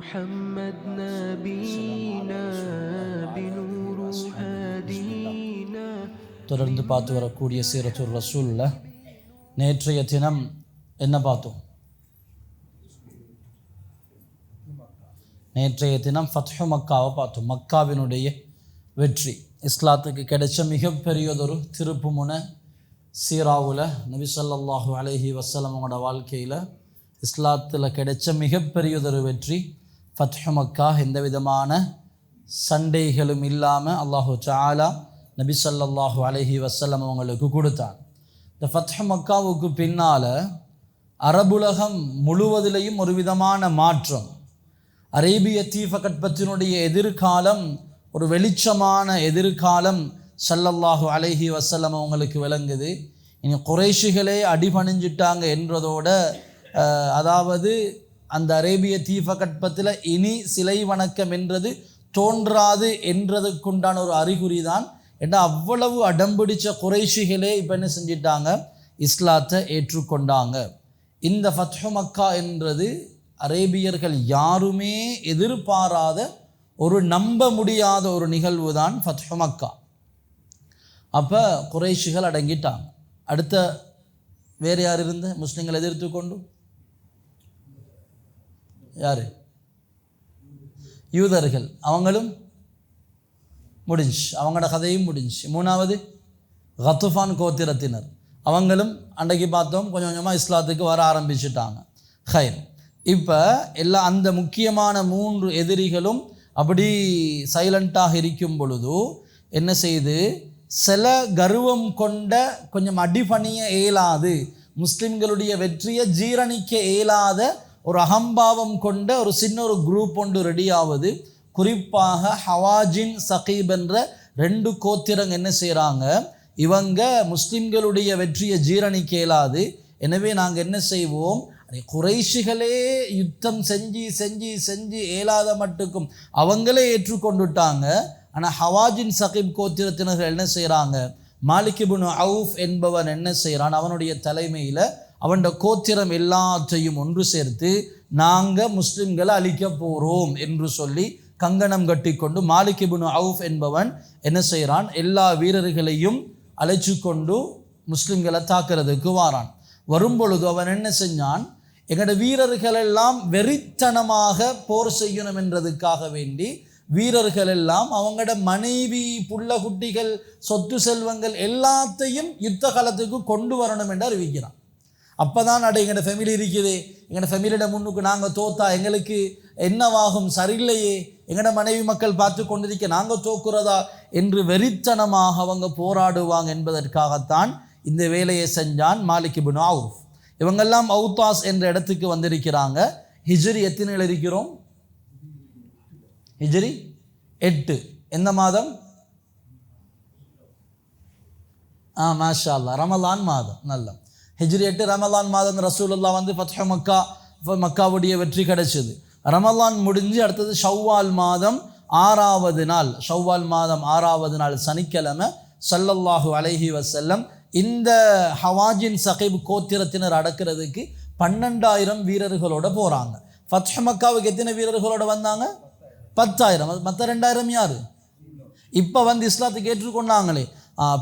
محمد نبينا بنور هادينا. தொடர்ந்து பார்த்து வரக்கூடிய சீரத்துர் ரசூல்ல நேற்றைய தினம் என்ன பார்த்தோம்? நேற்றைய தினம் ஃபத்ஹு மக்காவை பார்த்தோம். மக்காவினுடைய வெற்றி இஸ்லாத்துக்கு கிடைச்ச மிகப்பெரியதொரு திருப்பு முனை. சீராவில் நபி ஸல்லல்லாஹு அலைஹி வஸல்லம் அவங்களோட வாழ்க்கையில் இஸ்லாத்தில் கிடைச்ச மிகப்பெரியதொரு வெற்றி ஃபத்ஹு மக்கா. எந்த விதமான சண்டைகளும் இல்லாமல் அல்லாஹு தஆலா நபி ஸல்லல்லாஹு அலைஹி வஸல்லம் அவங்களுக்கு கொடுத்தான். இந்த ஃபத்ஹு மக்காவுக்கு பின்னால் அரபுலகம் முழுவதிலையும் ஒரு விதமான மாற்றம். அரேபிய தீபகற்பத்தினுடைய எதிர்காலம் ஒரு வெளிச்சமான எதிர்காலம் ஸல்லல்லாஹு அலைஹி வஸல்லம் அவங்களுக்கு விளங்குது. இனி குறைஷிகளே அடிபணிஞ்சிட்டாங்க என்றதோட, அதாவது அந்த அரேபிய தீபகற்பத்தில் இனி சிலை வணக்கம் என்றது தோன்றாது என்றதுக்குண்டான ஒரு அறிகுறி தான். ஏன்னா அவ்வளவு அடம்பிடிச்ச குறைஷிகளே இப்போ என்ன செஞ்சிட்டாங்க? இஸ்லாத்தை ஏற்றுக்கொண்டாங்க. இந்த ஃபத்ஹு மக்கா என்றது அரேபியர்கள் யாருமே எதிர்பாராத ஒரு நம்ப முடியாத ஒரு நிகழ்வு தான் ஃபத்ஹு மக்கா. அப்போ குறைஷிகள் அடங்கிட்டாங்க. அடுத்த வேறு யார் இருந்த முஸ்லிம்கள் எதிர்த்து கொண்டு? யார்? யூதர்கள். அவங்களும் முடிஞ்சு, அவங்களோட கதையும் முடிஞ்சு. மூணாவது கத்துஃபான் கோத்திரத்தினர். அவங்களும் அன்றைக்கு பார்த்தோம் கொஞ்சம் கொஞ்சமாக இஸ்லாத்துக்கு வர ஆரம்பிச்சுட்டாங்க. ஹைர். இப்போ எல்லாம் அந்த முக்கியமான 3 எதிரிகளும் அப்படி சைலண்ட்டாக இருக்கும் பொழுது என்ன செய்து, சில கர்வம் கொண்ட கொஞ்சம் அடிபணிய இயலாது, முஸ்லிம்களுடைய வெற்றியை ஜீரணிக்க இயலாத ஒரு அகம்பாவம் கொண்ட ஒரு சின்ன ஒரு குரூப் ஒன்று ரெடியாவது. குறிப்பாக ஹவாஜின் சகீப் என்ற 2 கோத்திரங்க என்ன செய்கிறாங்க, இவங்க முஸ்லிம்களுடைய வெற்றியை ஜீரணிக்க இயலாது, எனவே நாங்கள் என்ன செய்வோம், குறைஷிகளே யுத்தம் செஞ்சு செஞ்சு செஞ்சு இயலாத மட்டுக்கும் அவங்களே ஏற்றுக்கொண்டுட்டாங்க. ஆனால் ஹவாஜின் சகீப் கோத்திரத்தினர்கள் என்ன செய்கிறாங்க, மாலிக் இப்னு அவுஃப் என்பவன் என்ன செய்கிறான், அவனுடைய தலைமையில் அவன் கோத்திரம் எல்லாத்தையும் ஒன்று சேர்த்து நாங்கள் முஸ்லிம்களை அழிக்க போகிறோம் என்று சொல்லி கங்கணம் கட்டி கொண்டு மாலிக் இப்னு அவுஃப் என்பவன் என்ன செய்கிறான், எல்லா வீரர்களையும் அழைச்சி கொண்டு முஸ்லிம்களை தாக்குறதுக்கு வாரான். வரும்பொழுது அவன் என்ன செஞ்சான், எங்களோட வீரர்கள் எல்லாம் வெறித்தனமாக போர் செய்யணும் என்றதுக்காக வேண்டி வீரர்கள் எல்லாம் அவங்களோட மனைவி, புள்ள குட்டிகள், சொத்து செல்வங்கள் எல்லாத்தையும் யுத்த காலத்துக்கு கொண்டு வரணும் என்று அறிவிக்கிறான். அப்போ தான் எங்களோட ஃபேமிலி இருக்குது, எங்களோட ஃபேமிலியோட முன்னுக்கு நாங்கள் தோத்தா எங்களுக்கு என்னவாகும், சரியில்லையே, எங்களோட மனைவி மக்கள் பார்த்து கொண்டிருக்க நாங்கள் தோக்குறதா என்று வெறித்தனமாக அவங்க போராடுவாங்க என்பதற்காகத்தான் இந்த வேலையை செஞ்சான் மாலிக் இப்னு அவுஃப். இவங்கெல்லாம் அவுத்தாஸ் என்ற இடத்துக்கு வந்திருக்கிறாங்க. ஹிஜ்ரி எத்தனையில் இருக்கிறோம்? ஹிஜ்ரி 8. எந்த மாதம்? மாஷா அல்லாஹ், ரமலான் மாதம். நல்ல ஹிஜ்ரி 8 ரமலான் மாதம். ரசூலுல்லாஹ் வந்து ஃபத்ஹு மக்கா, மக்காவுடைய வெற்றி கிடைச்சது. ரமலான் முடிஞ்சு அடுத்தது ஷவ்வால் மாதம் 6வது நாள், ஷவ்வால் மாதம் 6வது நாள் சனிக்கிழமை ஸல்லல்லாஹு அலைஹி வஸல்லம் இந்த ஹவாஜின் சகீப் கோத்திரத்தினர் அடக்கிறதுக்கு 12,000 வீரர்களோட போகிறாங்க. ஃபத்ஹு மக்காவுக்கு எத்தனை வீரர்களோட வந்தாங்க? 10,000. மற்ற 2,000 யார்? இப்போ வந்து இஸ்லாத்துக்கு ஏற்றுக்கொண்டாங்களே,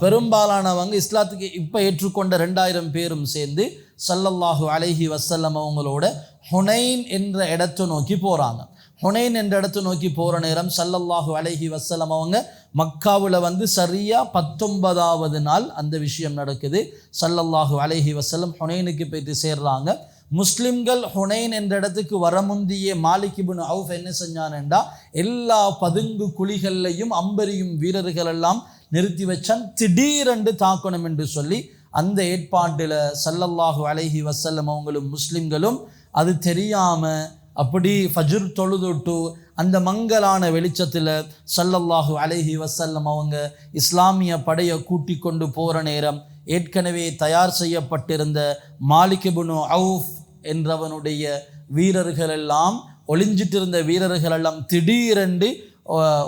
பெரும்பாலானவங்க இஸ்லாத்துக்கு இப்போ ஏற்றுக்கொண்ட 2,000 பேரும் சேர்ந்து ஸல்லல்லாஹு அலைஹி வஸல்லம் அவங்களோட ஹுனைன் என்ற இடத்தை நோக்கி போகிறாங்க. ஹுனைன் என்ற இடத்தை நோக்கி போகிற நேரம் ஸல்லல்லாஹு அலைஹி வஸல்லம் அவங்க மக்காவில் வந்து சரியாக 19வது நாள் அந்த விஷயம் நடக்குது. ஸல்லல்லாஹு அலைஹி வஸல்லம் ஹுனைனுக்கு போய்ட்டு சேர்றாங்க. முஸ்லிம்கள் ஹுனைன் என்ற இடத்துக்கு வர முந்தியே மாலிக் இப்னு அவுஃப் என்ன செஞ்சானேண்டா, எல்லா பதுங்கு குழிகள்லையும் அம்பரியும் வீரர்கள் எல்லாம் நிறுத்தி வச்சான். திடீரென்று தாக்கணும் என்று சொல்லி அந்த ஏற்பாட்டில் ஸல்லல்லாஹு அலைஹி வஸல்லம் அவங்களும் முஸ்லிம்களும் அது தெரியாமல் அப்படி ஃபஜ்ர் தொழுதுட்டு அந்த மங்கலான வெளிச்சத்தில் ஸல்லல்லாஹு அலைஹி வஸல்லம் அவங்க இஸ்லாமிய படையை கூட்டி கொண்டு போகிற நேரம் ஏற்கனவே தயார் செய்யப்பட்டிருந்த மாலிக் இப்னு அவுஃப் என்றவனுடைய வீரர்கள் எல்லாம், ஒளிஞ்சிட்டு இருந்த வீரர்கள் எல்லாம் திடீரென்று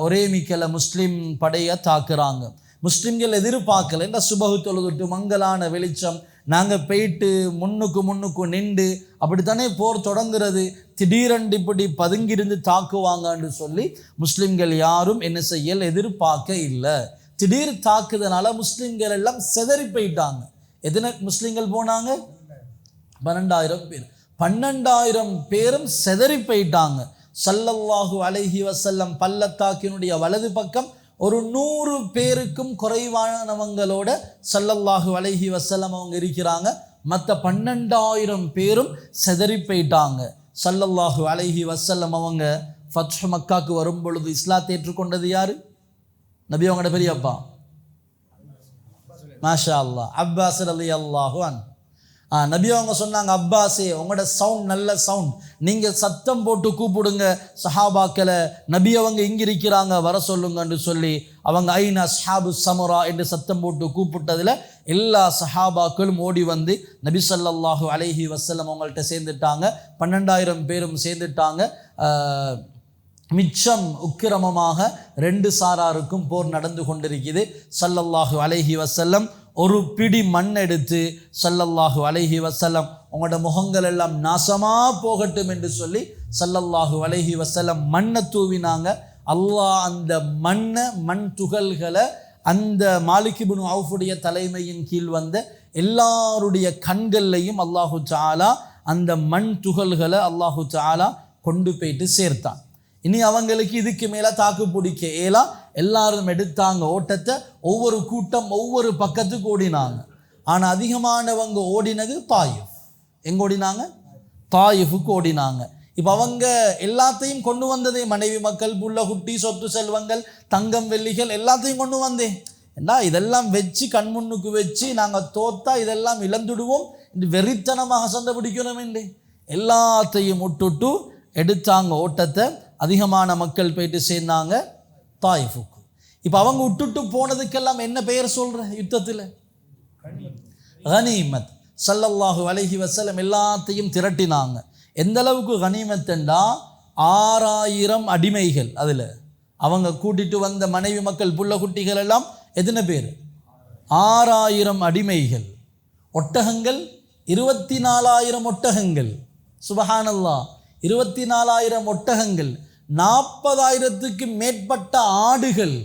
ஒரே மிக்கல முஸ்லீம் படையை தாக்குறாங்க. முஸ்லிம்கள் எதிர்பார்க்கல. இந்த சுபஹு தொழுதுட்டு மங்கலான வெளிச்சம் நாங்கள் போயிட்டு முன்னுக்கு நின்று அப்படித்தானே போர் தொடங்குறது. திடீரென்று இப்படி பதுங்கிருந்து தாக்குவாங்கன்னு சொல்லி முஸ்லிம்கள் யாரும் என்ன செய்யல் எதிர்பார்க்க இல்லை. திடீர் தாக்குதனால முஸ்லிம்கள் எல்லாம் செதறி போயிட்டாங்க. எத்தனை முஸ்லிம்கள் போனாங்க? 12,000 பேர். 12,000 பேரும் செதறி போயிட்டாங்க. ஸல்லல்லாஹு அலைஹி வஸல்லம் பள்ளத்தாக்கினுடைய வலது பக்கம் ஒரு 100 பேருக்கும் குறைவானவங்களோட ஸல்லல்லாஹு அலைஹி வஸல்லம் அவங்க இருக்கிறாங்க. மற்ற 12,000 பேரும் செதறி போயிட்டாங்க. ஸல்லல்லாஹு அலைஹி வஸல்லம் அவங்க ஃபத்ஹ் மக்காவுக்கு வரும் பொழுது இஸ்லாத்தை ஏற்றுக்கொண்டது யாரு? நபி அவங்களோட பெரியப்பா மாஷா அல்லாஹ் அப்பாஸ் ரலியல்லாஹு அன்ஹு. நபி அவங்க சொன்னாங்க, அப்பாஸே உங்களோட சவுண்ட் நல்ல சவுண்ட், நீங்கள் சத்தம் போட்டு கூப்பிடுங்க சஹாபாக்களை, நபி அவங்க இங்கே இருக்கிறாங்க வர சொல்லுங்கன்னு சொல்லி அவங்க ஐனா அஸ்ஹாபு சமரா என்று சத்தம் போட்டு கூப்பிட்டதில் எல்லா சஹாபாக்களும் ஓடி வந்து நபி ஸல்லல்லாஹு அலைஹி வஸல்லம் அவங்கள்ட்ட சேர்ந்துட்டாங்க. 12,000 பேரும் சேர்ந்துட்டாங்க. மிச்சம் உக்கிரமமாக 2 சாராருக்கும் போர் நடந்து கொண்டிருக்குது. ஸல்லல்லாஹு அலைஹி வஸல்லம் ஒரு பிடி மண் எடுத்து ஸல்லல்லாஹு அலைஹி வஸல்லம் உங்களோட முகங்கள் எல்லாம் நாசமாக போகட்டும் என்று சொல்லி ஸல்லல்லாஹு அலைஹி வஸல்லம் மண்ணை தூவினாங்க. அல்லாஹ் அந்த மண் துகள்களை அந்த மாலிக் இப்னு அவுஃபுடைய தலைமையின் கீழ் வந்த எல்லாருடைய கண்கள்லையும் அல்லாஹு தஆலா அந்த மண் துகள்களை அல்லாஹு தஆலா கொண்டு போயிட்டு சேர்த்தான். இனி அவங்களுக்கு இதுக்கு மேலே தாக்கு பிடிக்க ஏலா. எல்லாரும் எடுத்தாங்க ஓட்டத்தை. ஒவ்வொரு கூட்டம் ஒவ்வொரு பக்கத்துக்கு ஓடினாங்க. ஆனால் அதிகமானவங்க ஓடினது தாயிஃப். எங்கே ஓடினாங்க? தாயிஃபுக்கு ஓடினாங்க. இப்போ அவங்க எல்லாத்தையும் கொண்டு வந்ததே, மனைவி மக்கள், புள்ள குட்டி, சொத்து செல்வங்கள், தங்கம் வெள்ளிகள் எல்லாத்தையும் கொண்டு வந்தேன். ஏண்டா இதெல்லாம் வச்சு கண்முன்னுக்கு வச்சு நாங்கள் தோத்தா இதெல்லாம் இழந்துடுவோம் என்று வெறித்தனமாக சண்டை பிடிக்கணும் என்று எல்லாத்தையும் விட்டுட்டு எடுத்தாங்க ஓட்டத்தை. அதிகமான மக்கள் போயிட்டு சேர்ந்தாங்க தாயிஃபுக்கு. இப்போ அவங்க விட்டுட்டு போனதுக்கெல்லாம் என்ன பெயர் சொல்கிற யுத்தத்தில்? கனீமத். ஸல்லல்லாஹு அலைஹி வஸல்லம் எல்லாத்தையும் திரட்டினாங்க. எந்த அளவுக்கு கனீமத்துண்டா 6,000 அடிமைகள். அதில் அவங்க கூட்டிட்டு வந்த மனைவி மக்கள் புள்ள குட்டிகள் எல்லாம் எத்தனை பேர்? 6,000 அடிமைகள். ஒட்டகங்கள் 24,000 ஒட்டகங்கள். சுபஹானல்லாஹ், 24,000 ஒட்டகங்கள், 40,000க்கு மேற்பட்ட ஆடுகள்,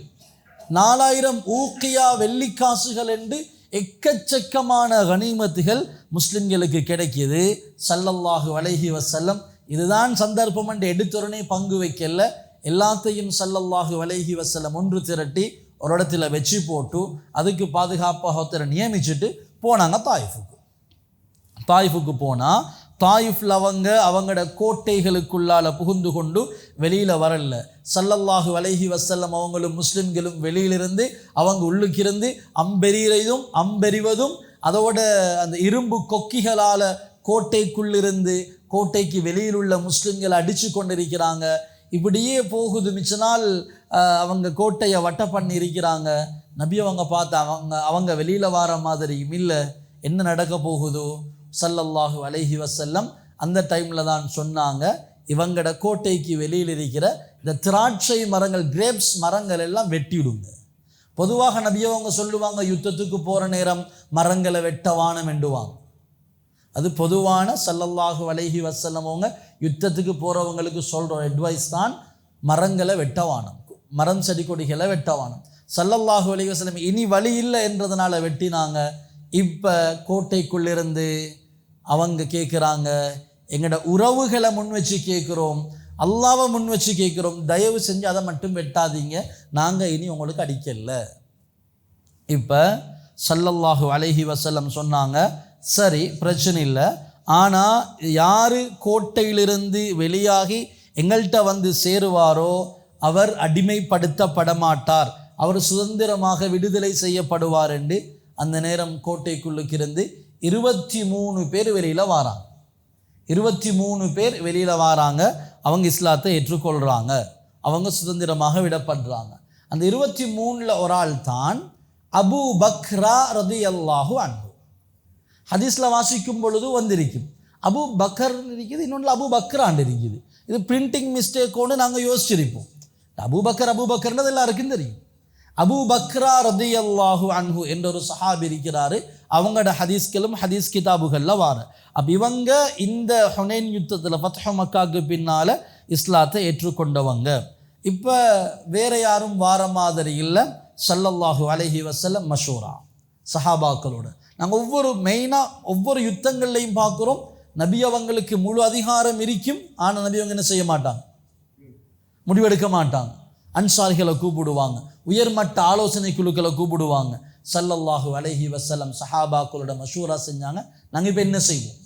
4,000 ஊக்கியா வெள்ளிக்காசுகள் என்று எக்கச்சக்கமான கனிமத்துகள் முஸ்லிம்களுக்கு கிடைக்கிது. ஸல்லல்லாஹு அலைஹி வஸல்லம் இதுதான் சந்தர்ப்பம் என்று எடுத்துடனே பங்கு வைக்கல. எல்லாத்தையும் ஸல்லல்லாஹு அலைஹி வஸல்லம் ஒன்று திரட்டி ஒரு இடத்துல வச்சு போட்டு அதுக்கு பாதுகாப்பாக ஒருத்தரை நியமிச்சுட்டு போனாங்க தாயிஃபுக்கு. தாயிஃபுக்கு போனால் தாயிஃபில் அவங்களோட கோட்டைகளுக்குள்ளால் புகுந்து கொண்டு வெளியில் வரல. ஸல்லல்லாஹு அலைஹி வஸல்லம் அவங்களும் முஸ்லிம்களும் வெளியிலிருந்து அவங்க உள்ளுக்கிருந்து அம்பெறிவதும் அதோட அந்த இரும்பு கொக்கிகளால் கோட்டைக்குள்ளிருந்து கோட்டைக்கு வெளியில் உள்ள முஸ்லிம்களை அடித்து கொண்டிருக்கிறாங்க. இப்படியே போகுது. மிச்ச நாள் அவங்க கோட்டையை வட்ட பண்ணி இருக்கிறாங்க. நபி அவங்க பார்த்து அவங்க வெளியில் வர மாதிரியும் இல்லை. என்ன நடக்க போகுதோ? ஸல்லல்லாஹு அலைஹி வஸல்லம் அந்த டைமில் தான் சொன்னாங்க, இவங்களோட கோட்டைக்கு வெளியில் இருக்கிற இந்த திராட்சை மரங்கள், கிரேப்ஸ் மரங்கள் எல்லாம் வெட்டிவிடுங்க. பொதுவாக நபியவங்க சொல்லுவாங்க, யுத்தத்துக்கு போகிற நேரம் மரங்களை வெட்டவானம் என்றுவாங்க. அது பொதுவான ஸல்லல்லாஹு அலைஹி வஸல்லம் அவங்க யுத்தத்துக்கு போகிறவங்களுக்கு சொல்கிற அட்வைஸ் தான் மரங்களை வெட்டவானம், மரம் செடி கொடிகளை வெட்டவானம். ஸல்லல்லாஹு அலைஹி வஸல்லம் இனி வழி இல்லை என்றதுனால வெட்டினாங்க. இப்போ கோட்டைக்குள்ளிருந்து அவங்க கேட்குறாங்க, எங்களோட உறவுகளை முன் வச்சு கேட்குறோம், அல்லாவை முன் வச்சு கேட்குறோம், தயவு செஞ்சு அதை மட்டும் வெட்டாதீங்க, நாங்கள் இனி உங்களுக்கு அடிக்கல. இப்போ ஸல்லல்லாஹு அலைஹி வஸல்லம் சொன்னாங்க, சரி பிரச்சனை இல்லை, ஆனால் யார் கோட்டையிலிருந்து வெளியாகி எங்கள்கிட்ட வந்து சேருவாரோ அவர் அடிமைப்படுத்தப்பட மாட்டார், அவர் சுதந்திரமாக விடுதலை செய்யப்படுவார் என்று அந்த நேரம் கோட்டைக்குள்ளுக்கு இருந்து 23 பேர் வெளியில் வாராங்க. 23 பேர் வெளியில் வாராங்க. அவங்க இஸ்லாத்தை ஏற்றுக்கொள்கிறாங்க, அவங்க சுதந்திரமாக விடப்படுறாங்க. அந்த 23ல் ஒரு ஆள் தான் அபூ பக்ரா ரலியல்லாஹு அன்ஹு. ஹதீஸில் வாசிக்கும் பொழுது வந்திருக்கும் அபூ பக்கர் இருக்குது, இன்னொன்று அபூ பக்ரான் இருக்குது. இது பிரிண்டிங் மிஸ்டேக்கோடு நாங்கள் யோசிச்சிருப்போம். அபூ பக்கர்ன்றது எல்லாருக்கும் தெரியும். அபூ பக்ரா ரதியல்லாஹு அன்ஹு என்ற ஒரு சஹாபி இருக்கிறாரு. அவங்களோட ஹதீஸ்களும் ஹதீஸ் கிதாபுகளில் வார. அப்போ இவங்க இந்த ஹுனைன் யுத்தத்தில் ஃபத்ஹு மக்காவுக்கு பின்னால் இஸ்லாத்தை ஏற்றுக்கொண்டவங்க. இப்போ வேற யாரும் வார மாதிரி இல்லை, ஸல்லல்லாஹு அலைஹி வஸல்லம் மஷூரா சஹாபாக்களோட. நாங்கள் ஒவ்வொரு யுத்தங்கள்லையும் பார்க்குறோம், நபி அவங்களுக்கு முழு அதிகாரம் இருக்கும். ஆனால் நபி அவங்க என்ன செய்ய மாட்டாங்க, முடிவெடுக்க மாட்டாங்க. அன்சாரிகளை கூப்பிடுவாங்க, உயர்மட்ட ஆலோசனை குழுக்களை கூப்பிடுவாங்க. ஸல்லல்லாஹு அலைஹி வஸல்லம் சஹாபாக்களோட மஷூரா செஞ்சாங்க. நாங்கள் இப்போ என்ன செய்வோம்?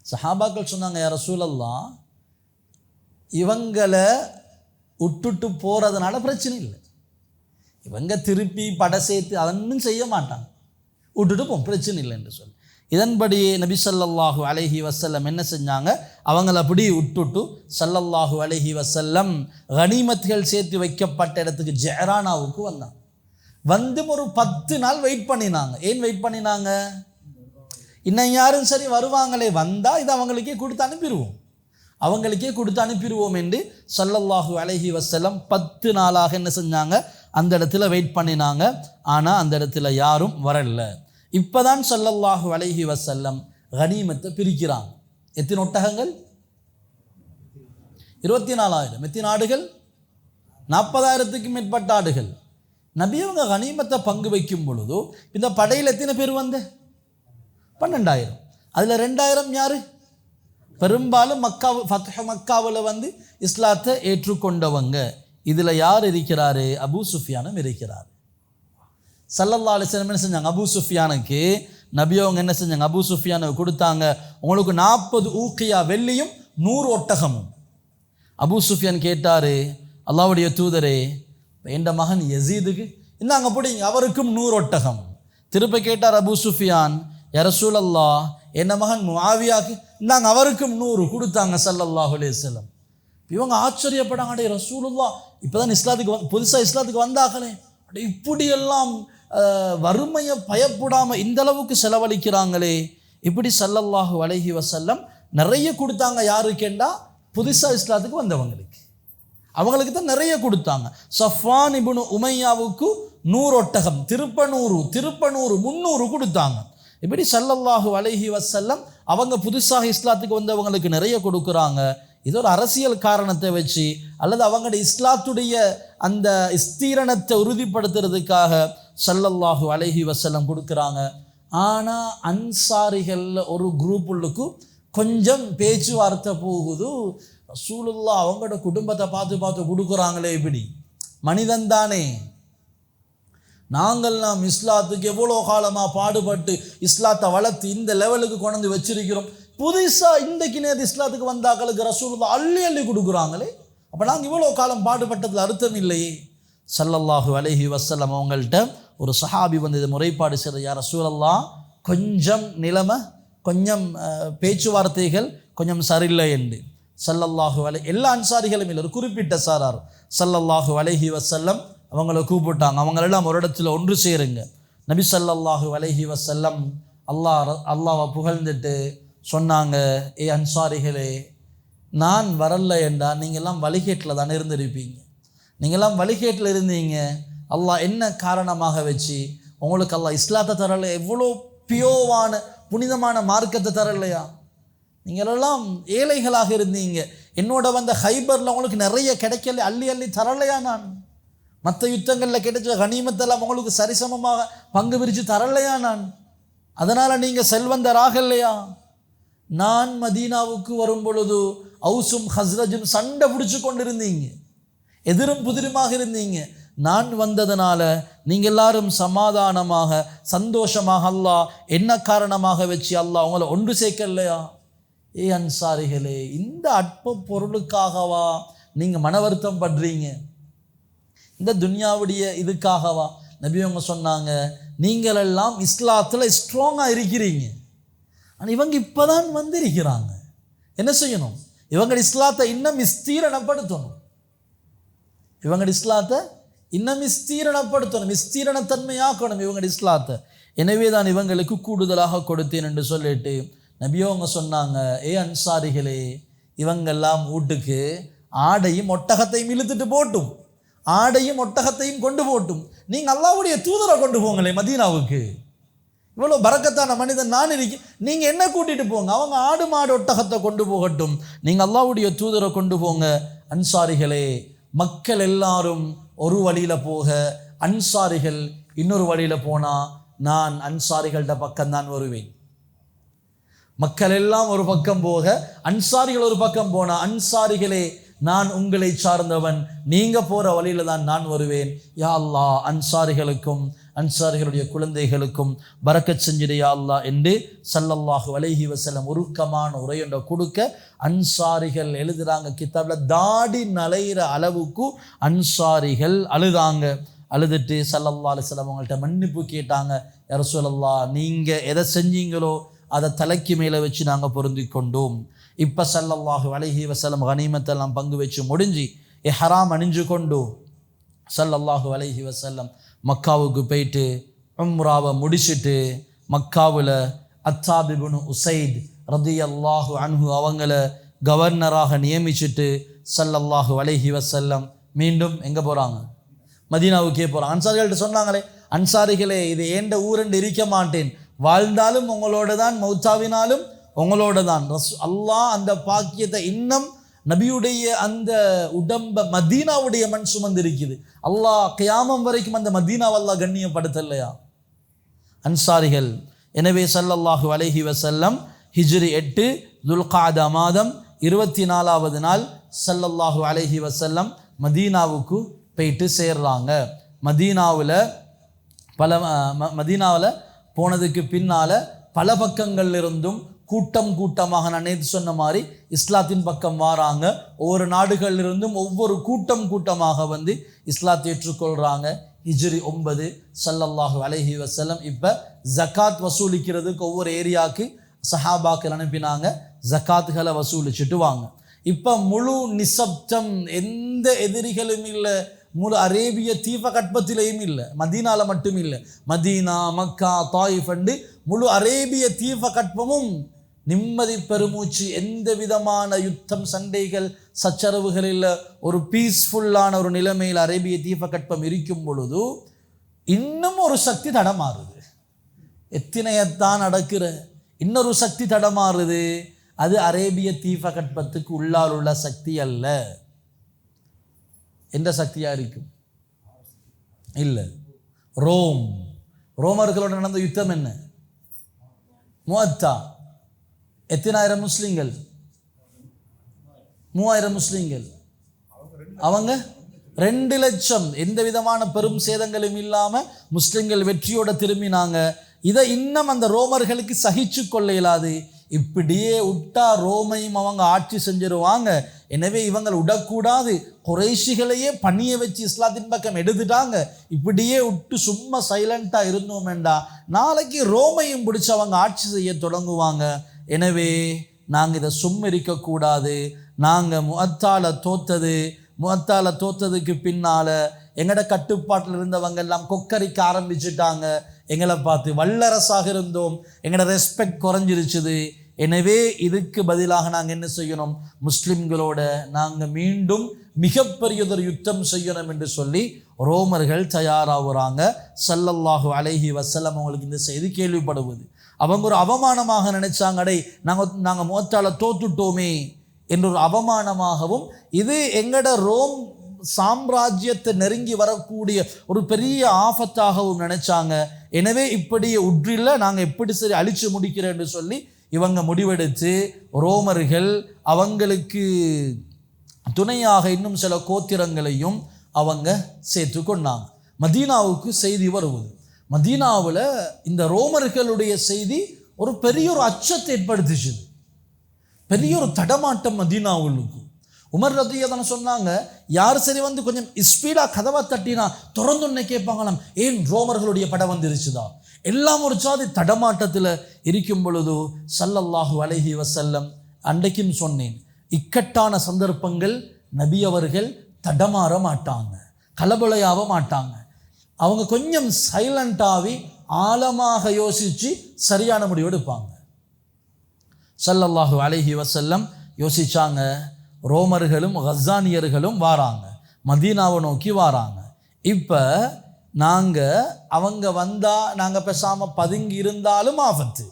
சஹாபாக்கள் சொன்னாங்க, யா ரசூலல்லாஹ், இவங்களை விட்டுட்டு போகிறதுனால பிரச்சனை இல்லை, இவங்க திருப்பி படை சேர்த்து அதொன்னும் செய்ய மாட்டாங்க, விட்டுட்டு போம், பிரச்சனை இல்லை என்று சொல்லி. இதன்படி நபி ஸல்லல்லாஹு அலைஹி வஸல்லம் என்ன செஞ்சாங்க, அவங்கள அப்படி விட்டுட்டு ஸல்லல்லாஹு அலைஹி வஸல்லம் கனிமத்துகள் சேர்த்து வைக்கப்பட்ட இடத்துக்கு ஜெஹரானாவுக்கு வந்தாங்க. வந்து ஒரு 10 நாள் வெயிட் பண்ணினாங்க. ஏன் வெயிட் பண்ணினாங்க? இன்னும் யாரும் சரி வருவாங்களே, வந்தால் இது அவங்களுக்கே கொடுத்து அனுப்பிடுவோம் என்று ஸல்லல்லாஹு அலைஹி வஸல்லம் 10 நாளாக என்ன செஞ்சாங்க, அந்த இடத்துல வெயிட் பண்ணினாங்க. ஆனால் அந்த இடத்துல யாரும் வரல. இப்போதான் ஸல்லல்லாஹு அலைஹி வஸல்லம் கனிமத்தை பிரிக்கிறாங்க. எத்தனை ஒட்டகங்கள்? 24,000. எத்தனை ஆடுகள்? 40,000க்கும் மேற்பட்ட ஆடுகள். நபி அவங்க கனிமத்தை பங்கு வைக்கும் பொழுது இந்த படையில் எத்தனை பேர் வந்த? 12,000. அதில் 2,000 யாரு? பெரும்பாலும் ஃபத்ஹு மக்காவில் வந்து இஸ்லாத்தை ஏற்றுக்கொண்டவங்க. இதில் யார் இருக்கிறாரு? அபூ சுஃபியானும் இருக்கிறார். ஸல்லல்லாஹு அலைஹி வஸல்லம் என்ன செஞ்சாங்க, அபூ சுஃபியானுக்கு நபி அவங்க என்ன செஞ்சாங்க, அபூ சுஃபியானுக்கு கொடுத்தாங்க, உங்களுக்கு 40 ஊக்கியா வெள்ளியும் 100 ஒட்டகமும். அபூ சுஃபியான் கேட்டார், அல்லாஹ்வுடைய தூதரே, என் மகன் யசீதுக்கு இந்தாங்க பிடிங்க, அவருக்கும் 100 ஒட்டகம். திருப்ப கேட்டார் அபூ சுஃபியான், யா ரசூலல்லாஹ், என் மகன் முஆவியாக்கு இந்தாங்க, அவருக்கும் 100 கொடுத்தாங்க ஸல்லல்லாஹு அலைஹி வஸல்லம். இவங்க ஆச்சரியப்படாங்க, அடே ரசூலுல்லாஹ், இப்போ தான் புதுசாக இஸ்லாத்துக்கு வந்தாங்களே, அடே இப்படியெல்லாம் வறுமையை பயப்படாமல் இந்த அளவுக்கு செலவழிக்கிறாங்களே, இப்படி ஸல்லல்லாஹு அலைஹி வஸல்லம் நிறைய கொடுத்தாங்க. யாருக்கேண்டா? புதுசாக இஸ்லாத்துக்கு வந்தவங்களுக்கு, அவங்களுக்கு தான் நிறைய கொடுத்தாங்க. சஃப்வான் இப்னு உமையாவுக்கு 100 ஒட்டகம், திருப்ப 100 300 கொடுத்தாங்க. இப்படி ஸல்லல்லாஹு அலைஹி வஸல்லம் அவங்க புதுசாக இஸ்லாத்துக்கு வந்தவங்களுக்கு நிறைய கொடுக்குறாங்க. இது ஒரு அரசியல் காரணத்தை வச்சு அல்லது அவங்களுடைய இஸ்லாத்துடைய அந்த ஸ்தீரணத்தை உறுதிப்படுத்துறதுக்காக ஸல்லல்லாஹு அலைஹி வஸல்லம் கொடுக்குறாங்க. ஆனால் அன்சாரிகளில் ஒரு குரூப்புள்ளுக்கு கொஞ்சம் பேச்சுவார்த்தை போகுது. ரசூலுல்லாஹ் அவங்களோட குடும்பத்தை பார்த்து கொடுக்குறாங்களே, இப்படி மனிதன் தானே, நாங்கள்லாம் இஸ்லாத்துக்கு எவ்வளோ காலமாக பாடுபட்டு இஸ்லாத்தை வளர்த்து இந்த லெவலுக்கு கொண்டு வச்சிருக்கிறோம், புதுசாக இன்றைக்கு நேற்று இஸ்லாத்துக்கு வந்தாக்களுக்கு ரசூலுல்லாஹ் அள்ளி கொடுக்குறாங்களே, அப்போ நாங்கள் இவ்வளோ காலம் பாடுபட்டதில் அர்த்தம் இல்லையே. ஸல்லல்லாஹு அலைஹி வஸல்லம் அவங்கள்ட்ட ஒரு சஹாபி வந்து இதை முறைப்பாடு செய்கிற, யா ரசூலல்லாஹ், கொஞ்சம் நிலைமை, கொஞ்சம் பேச்சுவார்த்தைகள் கொஞ்சம் சரியில்லை என்று. ஸல்லல்லாஹு அலைஹி, எல்லா அன்சாரிகளும் இல்லை, ஒரு குறிப்பிட்ட சாரார் ஸல்லல்லாஹு அலைஹி வஸல்லம் அவங்கள கூப்பிட்டாங்க. அவங்களெல்லாம் ஒரு இடத்துல ஒன்று சேருங்க. நபி ஸல்லல்லாஹு அலைஹி வஸல்லம் அல்லாஹ்வை புகழ்ந்துட்டு சொன்னாங்க, ஏ அன்சாரிகளே, நான் வரல என்றால் நீங்கள்லாம் வழிகேட்டில் தானே இருந்திருப்பீங்க, நீங்கள்லாம் வழிகேட்டில் இருந்தீங்க. அல்லாஹ் என்ன காரணமாக வச்சு உங்களுக்கு அல்லாஹ் இஸ்லாத்தை தரலை, எவ்வளோ பியோவான புனிதமான மார்க்கத்தை தரலையா? நீங்களெல்லாம் ஏழைகளாக இருந்தீங்க, என்னோட வந்த ஹைபரில் உங்களுக்கு நிறைய கிடைக்கல, அள்ளி தரலையா? நான் மற்ற யுத்தங்களில் கிடைச்ச கனிமத்தெல்லாம் உங்களுக்கு சரிசமமாக பங்கு பிரித்து தரலையா? நான் அதனால் நீங்கள் செல்வந்தராக இல்லையா? நான் மதீனாவுக்கு வரும் பொழுது அவுசும் ஹஸ்ரஜும் சண்டை பிடிச்சு கொண்டிருந்தீங்க, எதிரும் புதிருமாக இருந்தீங்க. நான் வந்ததுனால நீங்கள் எல்லாரும் சமாதானமாக சந்தோஷமாக அல்லாஹ் என்ன காரணமாக வச்சு அல்லாஹ் உங்களை ஒன்று சேர்க்கலையா? ஏ அன்சாரிகளே, இந்த அற்ப பொருளுக்காகவா நீங்கள் மன வருத்தம் படுறீங்க? இந்த துன்யாவுடைய இதுக்காகவா? நபி அவங்க சொன்னாங்க, நீங்களெல்லாம் இஸ்லாத்தில் ஸ்ட்ராங்காக இருக்கிறீங்க, ஆனால் இவங்க இப்போ தான் வந்திருக்கிறாங்க. என்ன செய்யணும்? இவங்க இஸ்லாத்தை இன்னும் விஸ்தீரணப்படுத்தணும், விஸ்தீரணத்தன்மையாக்கணும் இவங்க இஸ்லாத்தை. எனவே தான் இவங்களுக்கு கூடுதலாக கொடுத்தேன் என்று சொல்லிட்டு நபியவங்க சொன்னாங்க, ஏ அன்சாரிகளே, இவங்கெல்லாம் வீட்டுக்கு ஆடையும் ஒட்டகத்தையும் இழுத்துட்டு போட்டும், ஆடையும் ஒட்டகத்தையும் கொண்டு போட்டும், நீங்கள் அல்லாஹ்வுடைய தூதரை கொண்டு போங்களே மதீனாவுக்கு. இவ்வளோ பரக்கத்தான மனிதன் நான் இருக்கேன், நீங்கள் என்ன கூட்டிகிட்டு போங்க. அவங்க ஆடு மாடு ஒட்டகத்தை கொண்டு போகட்டும், நீங்கள் அல்லாஹ்வுடைய தூதரை கொண்டு போங்க. அன்சாரிகளே, மக்கள் எல்லாரும் ஒரு வழியில் போக, அன்சாரிகள் இன்னொரு வழியில் போனால் நான் அன்சாரிகள்ட பக்கம்தான் வருவேன். மக்கள் எல்லாம் ஒரு பக்கம் போக, அன்சாரிகள் ஒரு பக்கம் போனால், அன்சாரிகளே நான் உங்களை சார்ந்தவன், நீங்கள் போகிற வழியில் தான் நான் வருவேன். யா அல்லாஹ், அன்சாரிகளுக்கும் அன்சாரிகளுடைய குழந்தைகளுக்கும் பரக்கத் செஞ்சிடு யா அல்லாஹ் என்று ஸல்லல்லாஹு அலைஹி வஸல்லம் உருக்கமான உரையொன்றை கொடுக்க, அன்சாரிகள் எழுதுறாங்க கிதாபில், தாடி நலைகிற அளவுக்கு அன்சாரிகள் அழுதாங்க. அழுதுட்டு ஸல்லல்லாஹு அலைஹி வஸல்லம் அவங்கள்ட்ட மன்னிப்பு கேட்டாங்க. யா ரசூலல்லாஹ், நீங்கள் எதை செஞ்சீங்களோ அதை தலைக்கு மேலே வச்சு நாங்கள் பொருந்தி கொண்டோம். இப்போ ஸல்லல்லாஹு அலைஹி வஸல்லம் கனிமத்தெல்லாம் பங்கு வச்சு முடிஞ்சு இஹ்ராம் அணிஞ்சு கொண்டு ஸல்லல்லாஹு அலைஹி வஸல்லம் மக்காவுக்கு போயிட்டு உம்ராவை முடிச்சுட்டு, மக்காவில் அத்தாப் இப்னு உஸைத் ரதியல்லாஹு அன்ஹு அவங்கள கவர்னராக நியமிச்சுட்டு ஸல்லல்லாஹு அலைஹி வஸல்லம் மீண்டும் எங்கே போகிறாங்க? மதீனாவுக்கே போகிறாங்க. அன்சாரிகள்கிட்ட சொன்னாங்களே, அன்சாரிகளே இது ஏண்ட ஊரெண்டு இருக்க மாட்டேன், வாழ்ந்தாலும் உங்களோட தான், மௌத்தாவினாலும் உங்களோட தான். அல்லாஹ் அந்த பாக்கியத்தை இன்னும் நபியுடைய அந்த உடம்ப மதீனாவுடைய மண் சுமந்திருக்குது. அல்லாஹ் கியாமம் வரைக்கும் அந்த மதீனாவை அல்லாஹ் கண்ணியப்படுத்தலையா அன்சாரிகள். எனவே ஸல்லல்லாஹு அலைஹி வஸல்லம் ஹிஜ்ரி 8 துல்காதா மாதம் 24வது நாள் ஸல்லல்லாஹு அலைஹி வஸல்லம் மதீனாவுக்கு போயிட்டு சேர்றாங்க. மதீனாவில் போனதுக்கு பின்னால் பல பக்கங்கள்ல இருந்தும் கூட்டமாக நான் நேற்று சொன்ன மாதிரி இஸ்லாத்தின் பக்கம் வாராங்க. ஒவ்வொரு நாடுகளிலிருந்தும் ஒவ்வொரு கூட்டமாக வந்து இஸ்லாத்தை ஏற்றுக்கொள்கிறாங்க. ஹிஜ்ரி 9 ஸல்லல்லாஹு அலைஹி வஸல்லம் இப்போ ஜக்காத் வசூலிக்கிறதுக்கு ஒவ்வொரு ஏரியாவுக்கு சஹாபாக்கள் அனுப்பினாங்க. ஜக்காத்துகளை வசூலிச்சுட்டு வாங்க. இப்போ முழு நிசப்தம், எந்த எதிரிகளும் இல்லை, முழு அரேபிய தீப கற்பத்திலையும் இல்லை, மதீனால மட்டும் இல்லை, மதீனா, மக்கா, தாயிஃப் அண்டு முழு அரேபிய தீப கற்பமும் நிம்மதி பெருமூச்சு, எந்த விதமான யுத்தம், சண்டைகள், சச்சரவுகள் இல்லை, ஒரு பீஸ்ஃபுல்லான ஒரு நிலைமையில் அரேபிய தீப கற்பம் இருக்கும் பொழுது இன்னும் ஒரு சக்தி தடமாறுது. எத்தனையத்தான் நடக்கிற இன்னொரு சக்தி தடமாறுது. அது அரேபிய தீப கற்பத்துக்கு உள்ளால் உள்ள சக்தி அல்ல. எந்த சக்தியா இருக்கும்? இல்லை, ரோமர்களோட நடந்த யுத்தம் என்ன? முஅத்தா. எத்தனாயிரம் முஸ்லிம்கள்? 3000 முஸ்லிம்கள். அவங்க 2 லட்சம். எந்த விதமான பெரும் சேதங்களும் இல்லாம முஸ்லிம்கள் வெற்றியோட திரும்பினாங்க. இதை இன்னும் அந்த ரோமர்களுக்கு சகிச்சு கொள்ள இயலாது. இப்படியே விட்டா ரோமையும் அவங்க ஆட்சி செஞ்சிருவாங்க, எனவே இவங்க விடக்கூடாது, குறைஷிகளையே பணிய வச்சு இஸ்லாத்தின் பக்கம் எடுத்துட்டாங்க. இப்படியே விட்டு சும்மா சைலண்டா இருந்தோமேண்டா நாளைக்கு ரோமையும் பிடிச்சி அவங்க ஆட்சி செய்ய தொடங்குவாங்க. எனவே நாங்கள் இதை சும்மா இருக்கக்கூடாது. நாங்கள் முஅத்தால தோத்ததுக்கு பின்னால் எங்களோட கட்டுப்பாட்டில் இருந்தவங்க எல்லாம் கொக்கரிக்க ஆரம்பிச்சுட்டாங்க. எங்களை பார்த்து வல்லரசாக இருந்தோம், எங்களோட ரெஸ்பெக்ட் குறைஞ்சிருச்சுது. எனவே இதுக்கு பதிலாக நாங்கள் என்ன செய்யணும்? முஸ்லிம்களோட நாங்கள் மீண்டும் மிகப்பெரியதொரு யுத்தம் செய்யணும் என்று சொல்லி ரோமர்கள் தயாராகுறாங்க. ஸல்லல்லாஹு அலைஹி வஸல்லம் அவங்களுக்கு இந்த செய்தி கேள்விப்படுவது அவங்க ஒரு அவமானமாக நினைச்சாங்க. அடே நாங்கள் முஅத்தால தோத்துட்டோமே என்ற ஒரு அவமானமாகவும், இது எங்கட ரோம் சாம்ராஜ்யத்தை நெருங்கி வரக்கூடிய ஒரு பெரிய ஆபத்தாகவும் நினைச்சாங்க. எனவே இப்படியே உற்றில்ல, நாங்கள் எப்படி சரி அழிச்சு முடிக்கிறோம் என்று சொல்லி இவங்க முடிவெடுத்து ரோமர்கள் அவங்களுக்கு துணையாக இன்னும் சில கோத்திரங்களையும் அவங்க சேர்த்து கொண்டாங்க. மதீனாவுக்கு செய்தி வருவது, மதீனாவில் இந்த ரோமர்களுடைய செய்தி ஒரு பெரிய ஒரு அச்சத்தை ஏற்படுத்திச்சு, பெரிய ஒரு தடமாட்டம் மதீனாவுக்கு. உமர் ரதியல்லாஹு அன்ஹு சொன்னாங்க, யார் சரி வந்து கொஞ்சம் ஸ்பீடாக கதவை தட்டினா திறந்துன்னு கேட்பாங்களாம், ஏன் ரோமர்களுடைய படம் வந்துருச்சுதா? எல்லாம் ஒரு சாதி தடமாட்டத்தில் இருக்கும் பொழுது ஸல்லல்லாஹு அலைஹி வஸல்லம் அன்றைக்கும் சொன்னேன், இக்கட்டான சந்தர்ப்பங்கள் நபி அவர்கள் தடமாற மாட்டாங்க, கலபலையாக மாட்டாங்க. அவங்க கொஞ்சம் சைலண்டாகி ஆழமாக யோசித்து சரியான முடிவு எடுப்பாங்க. ஸல்லல்லாஹு அலைஹி வஸல்லம் யோசிச்சாங்க, ரோமர்களும் கஸானியர்களும் வாராங்க, மதீனாவை நோக்கி வராங்க. இப்போ அவங்க வந்தால் நாங்கள் பேசாமல் பதுங்கி இருந்தாலும் ஆபத்து,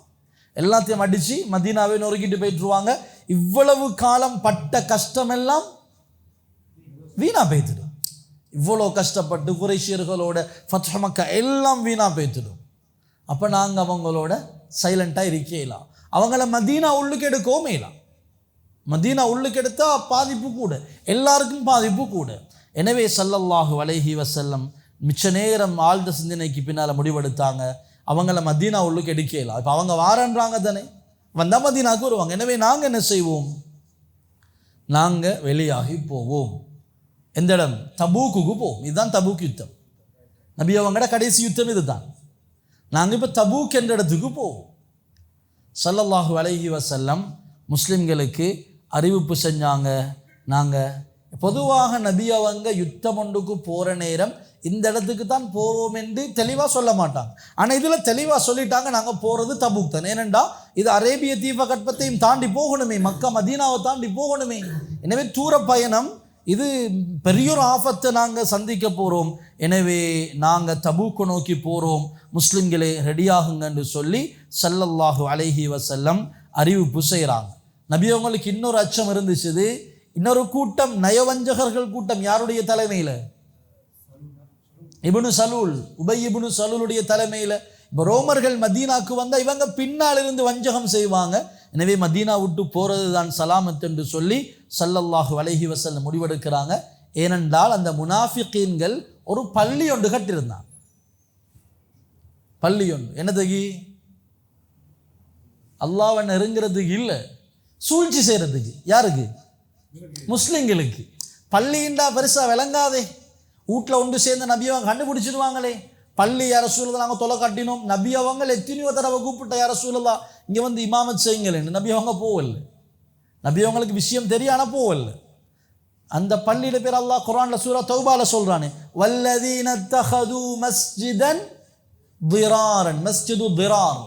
எல்லாத்தையும் அடித்து மதீனாவை நொறுக்கிட்டு போயிட்டுருவாங்க. இவ்வளவு காலம் பட்ட கஷ்டமெல்லாம் வீணாக போய்த்துடும். இவ்வளோ கஷ்டப்பட்டு குறைஷியர்களோட ஃபத்ஹ் மக்கா எல்லாம் வீணாக போய்த்துடும். அப்போ நாங்கள் அவங்களோட சைலண்ட்டாக இருக்கலாம். அவங்கள மதீனா உள்ளுக்கு எடுக்கவும் மேலாம். மதீனா உள்ளுக்கு எடுத்தால் பாதிப்பு கூட, எல்லாருக்கும் பாதிப்பு கூட. எனவே ஸல்லல்லாஹு அலைஹி வஸல்லம் மிச்ச நேரம் ஆழ்ந்த சிந்தனைக்கு பின்னால் முடிவெடுத்தாங்க, அவங்கள மதீனா உள்ளுக்கு எடுக்கலாம். இப்போ அவங்க வாரன்றாங்க தானே, வந்தால் மதீனாவுக்கு வருவாங்க. எனவே நாங்கள் என்ன செய்வோம், நாங்கள் வெளியாகி போவோம். எந்த இடம்? தபூக்குக்கு போவோம். இதுதான் தபூக் யுத்தம். நபி அவங்களோட கடைசி யுத்தம் இதுதான். நாங்கள் இப்போ தபூக் என்ற இடத்துக்கு போவோம். ஸல்லல்லாஹு அலைஹி வஸல்லம் முஸ்லிம்களுக்கு அறிவிப்பு செஞ்சாங்க. நாங்கள் பொதுவாக நபி அவங்க யுத்தம் ஒன்றுக்கு போகிற நேரம் இந்த இடத்துக்கு தான் போவோம் என்று தெளிவாக சொல்ல மாட்டாங்க. ஆனால் இதில் தெளிவாக சொல்லிட்டாங்க, நாங்கள் போகிறது தபூக் தான். ஏனென்றா இது அரேபிய தீபகற்பத்தையும் தாண்டி போகணுமே, மக்கா மதீனாவை தாண்டி போகணுமே. எனவே தூர பயணம், இது பெரியோர் ஆபத்தை நாங்கள் சந்திக்க போகிறோம். எனவே நாங்கள் தபூக்கு நோக்கி போகிறோம், முஸ்லிம்களே ரெடியாகுங்கன்னு சொல்லி ஸல்லல்லாஹு அலைஹி வஸல்லம் அறிவிப்பு செய்கிறாங்க. நபி அவங்களுக்கு இன்னொரு அச்சம் இருந்துச்சு. இன்னொரு கூட்டம் நயவஞ்சகர்கள் கூட்டம். யாருடைய தலைமையில்? இப்னு சலூல், உபை இப்னு சலூலுடைய தலைமையில். இப்போ ரோமர்கள் மதீனாவுக்கு வந்தால் இவங்க பின்னால் இருந்து வஞ்சகம் செய்வாங்க. எனவே மதீனா விட்டு போகிறது தான் சலாமத் என்று சொல்லி ஸல்லல்லாஹு அலைஹி வஸல்லம் முடிவெடுக்கிறாங்க. ஏனென்றால் அந்த முனாஃபிகீன்கள் ஒரு பள்ளி ஒன்று கட்டியிருந்தாங்க. பள்ளி ஒன்று என்னதுக்கு? அல்லாஹ்வை நெருங்கிறதுக்கு இல்லை, சூழ்ச்சி செய்கிறதுக்கு. யாருக்கு? முஸ்லிம்களுக்கு. பள்ளிண்டா பெருசாக விளங்காதே, வீட்டில் ஒன்று சேர்ந்த நபி அவங்க கண்டுபிடிச்சிடுவாங்களே. பள்ளி யார சூழலா நாங்கள் தொலை கட்டினோம், நபி அவங்க எத்தனையோ தடவை கூப்பிட்ட யார சூழலா இங்கே வந்து இமாமத் செய்யுங்களேன்னு. நபி அவங்க போவல்ல, நபி அவங்களுக்கு விஷயம் தெரியாத போவல்ல. அந்த பள்ளியில பேர் அல்லாஹ் குர்ஆன்ல சூரா தௌபால சொல்றானே, வல்லதீன தஹது மஸ்ஜிதன் திராரன், மஸ்ஜிது திரார்.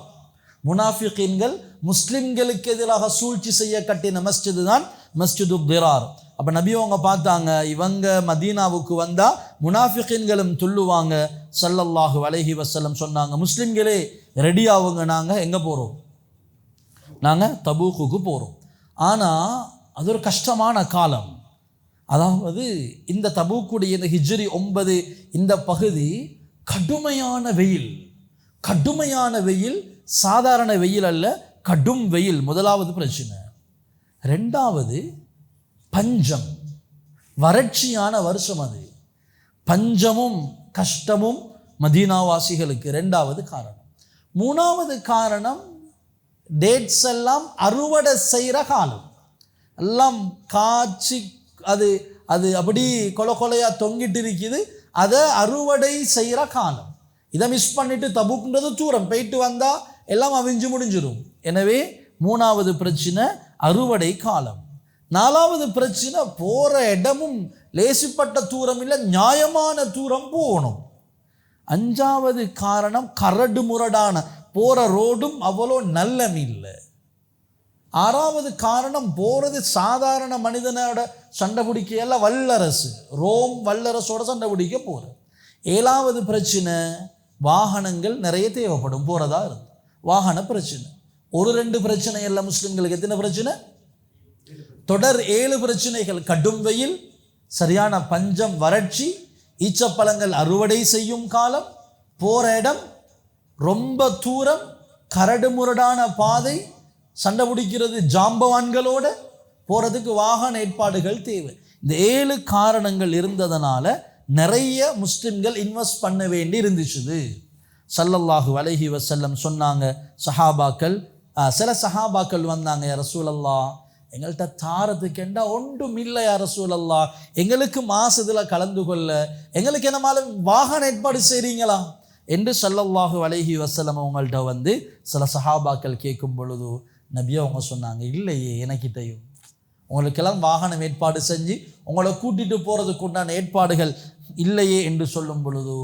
முனாஃபிகீன்கள் முஸ்லிம்களுக்கு எதிராக சூழ்ச்சி செய்ய கட்டின மஸ்ஜிது தான் மஸ்ஜிது திரார். அப்போ நபி அவங்க பார்த்தாங்க, இவங்க மதீனாவுக்கு வந்தால் முனாஃபிகீன்களும் துள்ளுவாங்க. ஸல்லல்லாஹு அலைஹி வஸல்லம் சொன்னாங்க, முஸ்லிம்களே ரெடியாகுங்க, நாங்கள் எங்கே போகிறோம்? நாங்கள் தபூக்குக்கு போகிறோம். ஆனால் அது ஒரு கஷ்டமான காலம். அதாவது இந்த தபூக்குடைய இந்த ஹிஜ்ரி 9 இந்த பகுதி கடுமையான வெயில். கடுமையான வெயில், சாதாரண வெயில் அல்ல, கடும் வெயில். முதலாவது பிரச்சனை. ரெண்டாவது பஞ்சம், வறட்சியான வருஷம். அது பஞ்சமும் கஷ்டமும் மதீனாவாசிகளுக்கு ரெண்டாவது காரணம். மூணாவது காரணம், டேட்ஸ் எல்லாம் அறுவடை செய்கிற காலம். எல்லாம் காய்ச்சி அது அது அப்படி கொலை கொலையாக தொங்கிட்டு இருக்குது. அதை அறுவடை செய்கிற காலம். இதை மிஸ் பண்ணிட்டு தபூக்ன்றது தூரம் போயிட்டு வந்தால் எல்லாம் அவிஞ்சு முடிஞ்சிடும். எனவே மூணாவது பிரச்சனை அறுவடை காலம். நாலாவது பிரச்சனை, போகிற இடமும் லேசிப்பட்ட தூரம் இல்லை, நியாயமான தூரம் போகணும். அஞ்சாவது காரணம், கரடு முரடான போகிற ரோடும் அவ்வளோ நல்லம் இல்லை. ஆறாவது காரணம், போகிறது சாதாரண மனிதனோட சண்டை பிடிக்க எல்லாம் வல்லரசு, ரோம் வல்லரசோட சண்டை பிடிக்க போகிறது. ஏழாவது பிரச்சனை, வாகனங்கள் நிறைய தேவைப்படும் போகிறதா இருந்து வாகன பிரச்சனை. ஒரு ரெண்டு பிரச்சனை இல்லை, முஸ்லிம்களுக்கு எத்தனை பிரச்சனை? தொடர் 7 பிரச்சனைகள். கடும் வெயில், சரியான பஞ்சம், வறட்சி, ஈச்சப்பழங்கள் அறுவடை செய்யும் காலம், போகிற இடம் ரொம்ப தூரம், கரடு முரடான பாதை, சண்டை பிடிக்கிறது ஜாம்பவான்களோட, போகிறதுக்கு வாகன ஏற்பாடுகள் தேவை. இந்த 7 காரணங்கள் இருந்ததனால நிறைய முஸ்லிம்கள் இன்வெஸ்ட் பண்ண வேண்டி இருந்துச்சு. ஸல்லல்லாஹு அலைஹி வஸல்லம் சொன்னாங்க, சஹாபாக்கள், சில சஹாபாக்கள் வந்தாங்க, யா ரசூலல்லாஹ் எங்கள்கிட்ட தாரத்துக்கெண்டா ஒன்றும் இல்லை யா ரசூலல்லாஹ், எங்களுக்கு மாசத்தில் கலந்து கொள்ள எங்களுக்கு என்னமாலும் வாகன ஏற்பாடு செய்கிறீங்களா என்று ஸல்லல்லாஹு அலைஹி வஸல்லம் அவங்கள்ட்ட வந்து சில சஹாபாக்கள் கேட்கும் பொழுது நபி அவங்க சொன்னாங்க, இல்லையே எனக்கிட்டையும் உங்களுக்கெல்லாம் வாகனம் ஏற்பாடு செஞ்சு உங்களை கூட்டிகிட்டு போகிறதுக்கு உண்டான ஏற்பாடுகள் இல்லையே என்று சொல்லும் பொழுது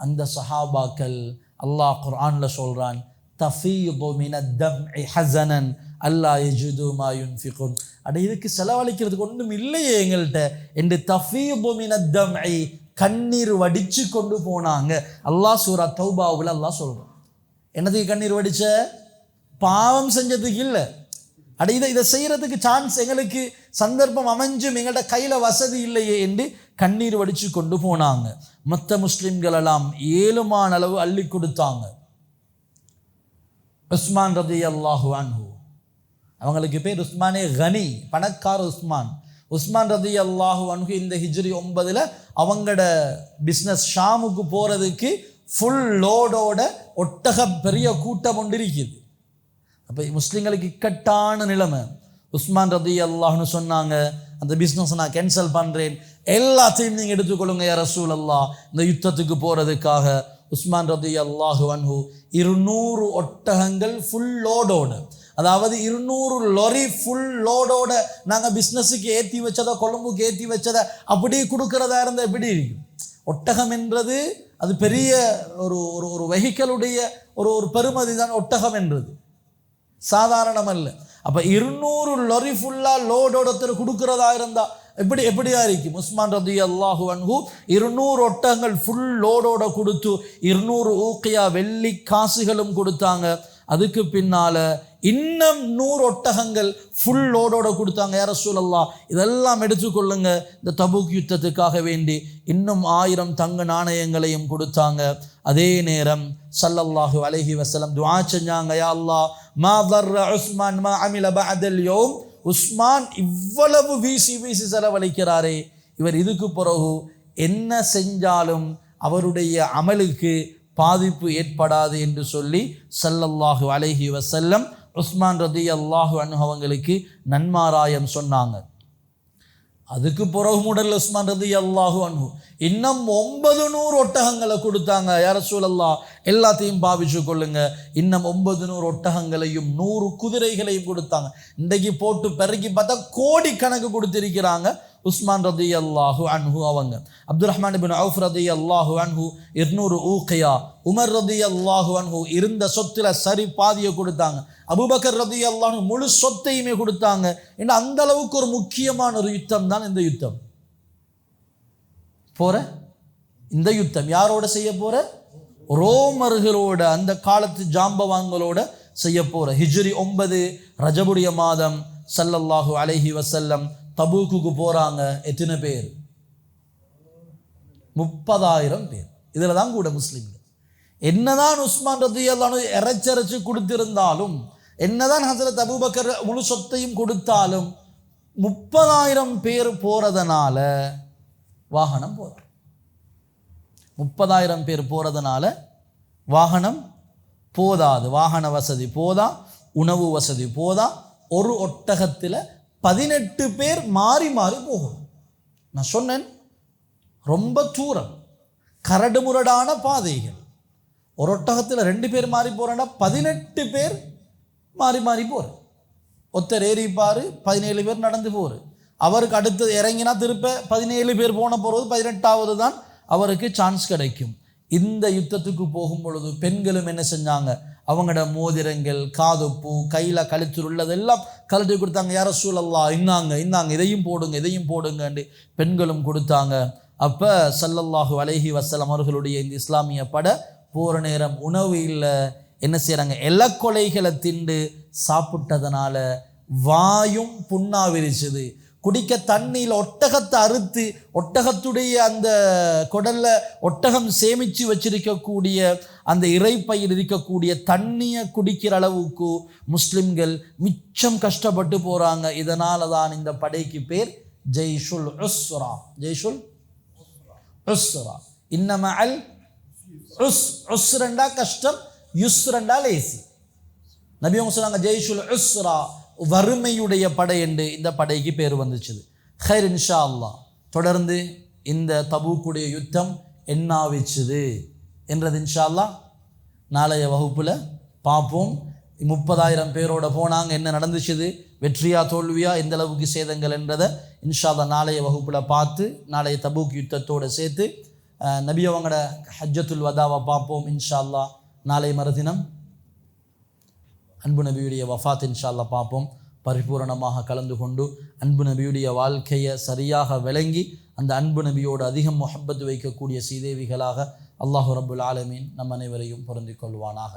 அந்த சஹாபாக்கள், அல்லாஹ் குர்ஆனில் சொல்கிறான், தஃபீது மினத் தம்இ ஹஸனன் அல்லா யஜிது மா யுன்ஃபிகுன். அட இதுக்கு செலவழிக்கிறதுக்கு ஒன்றும் இல்லையே எங்கள்கிட்ட என்று தஃபீது மினத் தம்இ கண்ணீர் வடிச்சு கொண்டு போனாங்க. அல்லாஹ் சூரா தௌபாவுல அல்லாஹ் சொல்றான். என்னதுக்கு கண்ணீர் வடிச்ச? பாவம் செஞ்சதுக்கு இல்லை. அட இதை செய்யறதுக்கு சான்ஸ் எங்களுக்கு சந்தர்ப்பம் அமைஞ்சும் எங்கள்கிட்ட கையில வசதி இல்லையே என்று கண்ணீர் வடிச்சு கொண்டு போனாங்க. மற்ற முஸ்லிம்கள் எல்லாம் ஏழுமான அளவு அள்ளி கொடுத்தாங்க. உஸ்மான் ரலியல்லாஹு அன்ஹு, அவங்களுக்கு பேர் உஸ்மானே கனி, பணக்கார உஸ்மான். உஸ்மான் ரலியல்லாஹு அன்ஹு இந்த ஹிஜ்ரி 9 அவங்களோட பிஸ்னஸ் ஷாமுக்கு போறதுக்கு ஃபுல் லோடோட ஒட்டக பெரிய கூட்டம் ஒன்று இருக்குது. அப்போ முஸ்லீம்களுக்கு இக்கட்டான நிலைமை. உஸ்மான் ரலியல்லாஹு சொன்னாங்க, அந்த பிஸ்னஸ் நான் கேன்சல் பண்ணுறேன், எல்லாத்தையும் நீங்கள் எடுத்துக்கொள்ளுங்க யா ரசூலல்லாஹ், இந்த யுத்தத்துக்கு போகிறதுக்காக. உஸ்மான் ரலியல்லாஹு அன்ஹு 200 ஒட்டகங்கள் ஃபுல் லோடோட, அதாவது 200 லொரி ஃபுல் லோடோட நாங்கள் பிஸ்னஸுக்கு ஏற்றி வச்சதை, கொழும்புக்கு ஏற்றி வச்சதை அப்படியே கொடுக்குறதா இருந்தால் எப்படி இருக்கும்? ஒட்டகம் என்றது அது பெரிய ஒரு ஒரு வெஹிக்கலுடைய ஒரு பெருமதி தான் ஒட்டகம் என்றது, சாதாரணம் அல்ல. அப்போ 200 லொரி ஃபுல்லாக லோடோட கொடுக்குறதா இருந்தால் எப்படியா இருக்கும்? உஸ்மான் ரலியல்லாஹு அன்ஹு 200 ஒட்டகங்கள் ஃபுல் லோடோட கொடுத்து 200 ஊக்கியா வெள்ளி காசுகளும் கொடுத்தாங்க. அதுக்கு பின்னால இன்னும் 100 ஒட்டகங்கள் ஃபுல் லோடோட கொடுத்தாங்க. யா ரசூலல்லாஹ், இதெல்லாம் எடுத்துக்கொள்ளுங்க, இந்த தபூக் யுத்தத்துக்காக வேண்டி இன்னும் 1000 தங்க நாணயங்களையும் கொடுத்தாங்க. அதே நேரம் ஸல்லல்லாஹு அலைஹி வஸல்லம் துஆ செஞ்சாங்க, யா அல்லாஹ் மா தர்ர உஸ்மான் மா அமில பஅதல் யௌம். உஸ்மான் இவ்வளவு வீசி செலவழிக்கிறாரே, இவர் இதுக்கு பிறகு என்ன செஞ்சாலும் அவருடைய அமலுக்கு பாதிப்பு ஏற்படாது என்று சொல்லி ஸல்லல்லாஹு அலைஹி வஸல்லம் உஸ்மான் ரலியல்லாஹு அன்ஹு அவங்களுக்கு நன்மாராயம் சொன்னாங்க. அதுக்கு பிறகு முதல்ல உஸ்மான் ரலியல்லாஹு அன்ஹு இன்னும் 900 ஒட்டகங்களை கொடுத்தாங்க. யா ரசூலல்லாஹ், எல்லாத்தையும் பாவிச்சு கொள்ளுங்க. இன்னும் 900 ஒட்டகங்களையும் 100 குதிரைகளையும் கொடுத்தாங்க. இன்றைக்கு போட்டு பெருக்கி பார்த்தா கோடி கணக்கு கொடுத்திருக்கிறாங்க உஸ்மான் ரலியல்லாஹு அன்ஹு அவங்க. அப்துல் ரஹ்மான் இப்னு அவுஃப் ரலியல்லாஹு அன்ஹு 200 ஊக்கியா. உமர் ரலியல்லாஹு அன்ஹு இருந்த சொத்துல சரி பாதியை கொடுத்தாங்க. அபூபக்கர் ரலியல்லாஹு அன்ஹு முழு சொத்தையுமே கொடுத்தாங்க. ஏன்னா அந்த அளவுக்கு ஒரு முக்கியமான ஒரு யுத்தம் தான் இந்த யுத்தம். இந்த யுத்தம் யாரோட செய்ய போற? ரோமர்களோட, அந்த காலத்து ஜாம்பவான்களோட செய்ய போற. ஹிஜ்ரி 9 ரஜபுடைய மாதம் ஸல்லல்லாஹு அலைஹி வஸல்லம் தபூக்குக்கு போறாங்க. எத்தனை பேர்? 30,000 பேர். இதுல தான் கூட முஸ்லிம்கள். என்னதான் உஸ்மான் ரலியல்லாஹு அன்ஹு இறைச்சரைச்சு கொடுத்திருந்தாலும், என்னதான் ஹஸரத் அபூபக்கர் முழு சொத்தையும் கொடுத்தாலும் 30,000 பேர் போறதுனால வாகனம் போற. 30,000 பேர் போறதுனால வாகனம் போதாது. வாகன வசதி போதா, உணவு வசதி போதா. ஒரு ஒட்டகத்தில் 18 பேர் மாறி மாறி போகும். நான் சொன்னேன், ரொம்ப தூரம், கரடு முரடான பாதைகள். ஒரு ஒட்டகத்தில் 2 பேர் மாறி போறேன்னா 18 பேர் மாறி மாறி போற. ஒருத்தர் ஏறிப்பாரு, 17 பேர் நடந்து போரு. அவருக்கு அடுத்து இறங்கினா திருப்ப 17 பேர் போன போகிறது 18வது தான் அவருக்கு சான்ஸ் கிடைக்கும். இந்த யுத்தத்துக்கு போகும் பொழுது பெண்களும் என்ன செஞ்சாங்க? அவங்களோட மோதிரங்கள், காதுப்பு, கையில் கழுத்தில் உள்ளதெல்லாம் கழட்டி கொடுத்தாங்க. யா ரசூலல்லாஹ், இன்னாங்க இதையும் போடுங்க பெண்களும் கொடுத்தாங்க. அப்போ ஸல்லல்லாஹு அலைஹி வஸல்லம் அவர்களுடைய இந்த இஸ்லாமிய பட போகிற நேரம் உணவு இல்லை. என்ன செய்கிறாங்க? இலக்கொலைகளை திண்டு சாப்பிட்டதுனால வாயும் புண்ணா விரிச்சுது. குடிக்க தண்ணியில் ஒட்டகத்தை அறுத்து, ஒட்டகத்துடைய அந்த குடல்ல ஒட்டகம் சேமித்து வச்சிருக்கக்கூடிய அந்த இறைப்பையில் இருக்கக்கூடிய தண்ணியை குடிக்கிற அளவுக்கு முஸ்லிம்கள் மிச்சம் கஷ்டப்பட்டு போகிறாங்க. இதனால தான் இந்த படைக்கு பேர் ஜெய்ஷுல் உஸ்ரா. ஜெய்ஷுல் உஸ்ரா. இன்னமஅல் உஸ்ரண்டா கஷ்டம், யுஸ்ரண்டா லேசி. நபி அவங்க சொன்னாங்க ஜெய்ஷுல் உஸ்ரா, வறுமையுடைய படை என்று இந்த படைக்கு பேர் வந்துச்சு. ஹைர், இன்ஷா அல்லாஹ் தொடர்ந்து இந்த தபூக்குடைய யுத்தம் என்னாவிச்சுது என்றது இன்ஷா அல்லாஹ் நாளைய வகுப்பில் பார்ப்போம். 30,000 பேரோட போனாங்க, என்ன நடந்துச்சுது, வெற்றியா தோல்வியா, எந்த அளவுக்கு சேதங்கள் என்றதை இன்ஷா அல்லாஹ் நாளைய வகுப்பில் பார்த்து நாளைய தபூக் யுத்தத்தோடு சேர்த்து நபி அவங்களோட ஹஜ்ஜத்துல் வதாவை பார்ப்போம் இன்ஷா அல்லாஹ் நாளை மறுதினம். அன்பு நபியுடைய வஃபாத் இன்ஷா அல்லாஹ் பார்ப்போம். பரிபூரணமாக கலந்து கொண்டு அன்பு நபியுடைய வாழ்க்கையை சரியாக விளங்கி அந்த அன்பு நபியோடு அதிகம் முஹப்பத் வைக்கக்கூடிய சீதேவிகளாக அல்லாஹு ரப்புல் ஆலமீன் நம் அனைவரையும் பொருந்திக் கொள்வானாக.